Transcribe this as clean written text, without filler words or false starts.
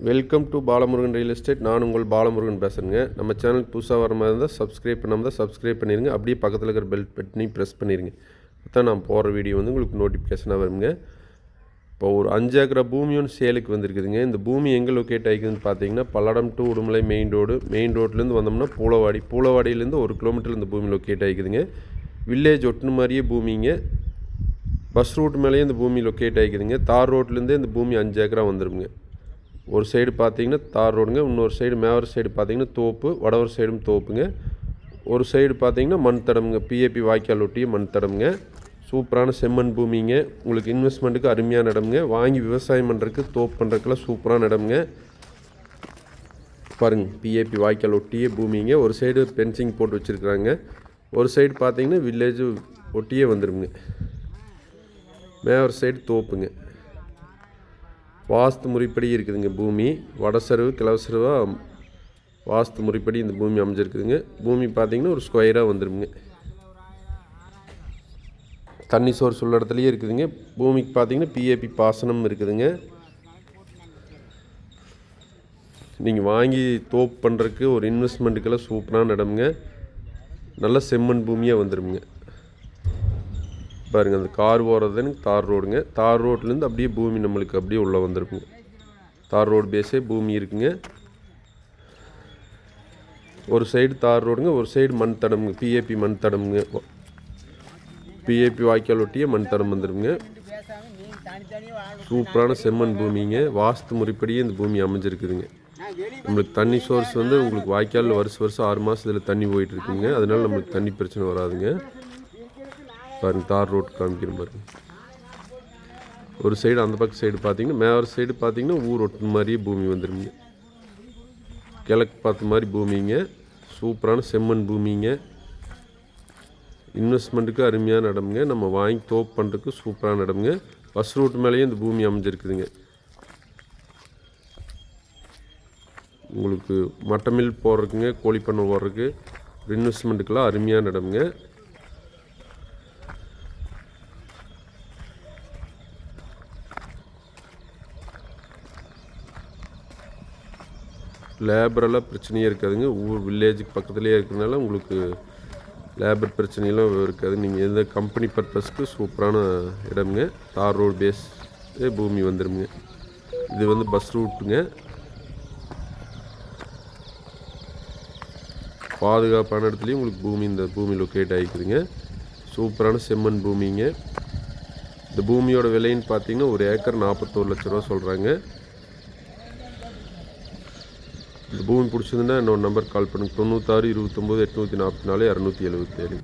Welcome to Balamurugan real estate. நான் உங்கள் பாலமுருகன் பேசுகிறேங்க. நம்ம சேனலுக்கு புதுசாக வர மாதிரி இருந்தால் சப்ஸ்கிரைப் பண்ணாமல் தான் சப்ஸ்கிரைப் பண்ணிடுங்க. அப்படியே பக்கத்தில் இருக்கிற பெல் பட்டனையும் ப்ரெஸ் பண்ணிடுங்க. அப்போ தான் நான் போகிற வீடியோ வந்து உங்களுக்கு நோட்டிஃபிகேஷனாக வருங்க. இப்போ ஒரு 5 ஏக்கரா பூமி ஒன்று சேலுக்கு வந்திருக்குதுங்க. இந்த பூமி எங்கே லொக்கேட் ஆகிக்குதுன்னு பார்த்தீங்கன்னா, பல்லடம் டு உடுமலை மெயின் ரோட்லேருந்து வந்தோம்னா பூலவாடியிலேருந்து 1 கிலோமீட்டர் இந்த பூமி லொக்கேட் ஆகிக்குதுங்க. வில்லேஜ் ஒட்டுன மாதிரியே பூமிங்க. பஸ் ரூட் மேலேயே இந்த பூமி லொக்கேட் ஆகிக்குதுங்க. தார் ரோட்லேருந்தே இந்த பூமி 5 ஏக்கரா வந்துடுங்க. ஒரு சைடு பார்த்தீங்கன்னா தார் ரோடுங்க, இன்னொரு சைடு மேவர் சைடு பார்த்தீங்கன்னா தோப்பு, வடவர் சைடும் தோப்புங்க. ஒரு சைடு பார்த்தீங்கன்னா மண் தடமுங்க, பிஏபி வாய்க்கால் ஒட்டிய மண் தடமுங்க. சூப்பரான செம்மண் பூமிங்க. உங்களுக்கு இன்வெஸ்ட்மெண்ட்டுக்கு அருமையான இடமுங்க. வாங்கி விவசாயம் பண்ணுறதுக்கு தோப்பு பண்ணுறதுக்கெல்லாம் சூப்பரான இடமுங்க. பாருங்கள், பிஏபி வாய்க்கால் ஒட்டிய பூமிங்க. ஒரு சைடு பென்சிங் போட்டு வச்சுருக்குறாங்க. ஒரு சைடு பார்த்தீங்கன்னா வில்லேஜ் ஒட்டியே வந்துடுங்க. மேவர் சைடு தோப்புங்க. வாஸ்து முறைப்படி இருக்குதுங்க பூமி. வடசருவு கிழவசருவாக வாஸ்து முறைப்படி இந்த பூமி அமைஞ்சிருக்குதுங்க. பூமி பார்த்திங்கன்னா ஒரு ஸ்கொயராக வந்துடுங்க. தண்ணி சோர்ஸ் உள்ள இடத்துலையே இருக்குதுங்க. பூமிக்கு பார்த்திங்கன்னா பிஏபி பாசனம் இருக்குதுங்க. நீங்கள் வாங்கி தோப்பு பண்ணுறதுக்கு ஒரு இன்வெஸ்ட்மெண்ட்டுக்கெல்லாம் சூப்பரான இடமுங்க. நல்ல செம்மண் பூமியாக வந்துடுங்க. பாருங்கள், அந்த கார் போகிறதுன்னு தார் ரோடுங்க. தார் ரோட்லேருந்து அப்படியே பூமி நம்மளுக்கு அப்படியே உள்ளே வந்துருக்குங்க. தார் ரோடு பேஸே பூமி இருக்குங்க. ஒரு சைடு தார் ரோடுங்க, ஒரு சைடு மண் தடமுங்க, பிஏபி மண் தடமுங்க. பிஏபி வாய்க்கால் ஒட்டியே மண் தடம் வந்துடுங்க. சூப்பரான செம்மண் பூமிங்க. வாஸ்து முறைப்படியே இந்த பூமி அமைஞ்சிருக்குதுங்க. நம்மளுக்கு தண்ணி சோர்ஸ் வந்து உங்களுக்கு வாய்க்காலில் வருஷம் 6 மாதத்தில் தண்ணி போயிட்டு இருக்குங்க. அதனால நம்மளுக்கு தண்ணி பிரச்சனை வராதுங்க. பாருங்கள், தார் ரோட் காமிக்கிறேன் பாருங்கள். ஒரு சைடு அந்த பக்கம் சைடு பார்த்தீங்கன்னா, மேவர் சைடு பார்த்தீங்கன்னா ஊர் ஒட்டு மாதிரியே பூமி வந்துடுங்க. கிழக்கு பார்த்த மாதிரி பூமிங்க. சூப்பரான செம்மண் பூமிங்க. இன்வெஸ்ட்மெண்ட்டுக்கு அருமையான இடமுங்க. நம்ம வாங்கி தோப்பு பண்ணுறதுக்கு சூப்பரான இடமுங்க. பஸ் ரூட் மேலேயே இந்த பூமி அமைஞ்சிருக்குதுங்க. உங்களுக்கு மட்டை மில் போடுறதுக்குங்க, கோழி பண்ணை போடுறதுக்கு, இன்வெஸ்ட்மெண்ட்டுக்கெல்லாம் அருமையான இடமுங்க. லேபரெல்லாம் பிரச்சனையே இருக்காதுங்க. ஊர் வில்லேஜுக்கு பக்கத்துலேயே இருக்கிறதுனால உங்களுக்கு லேபர் பிரச்சனையெல்லாம் இருக்காது. நீங்கள் எந்த கம்பெனி பர்பஸ்க்கு சூப்பரான இடமுங்க. தார் ரோடு பேஸ் பூமி வந்துடுங்க. இது வந்து பஸ் ரூட்டுங்க. பாதுகாப்பான இடத்துலையும் உங்களுக்கு இந்த பூமி லொக்கேட் ஆகிக்குதுங்க. சூப்பரான செம்மண் பூமிங்க. இந்த பூமியோட விலைன்னு பார்த்தீங்கன்னா ஒரு ஏக்கர் 41 லட்ச ரூபா சொல்கிறாங்க. இந்த பூமி பிடிச்சதுன்னா என்னோட நம்பர் கால் பண்ணுங்கள். 96 29 844 277.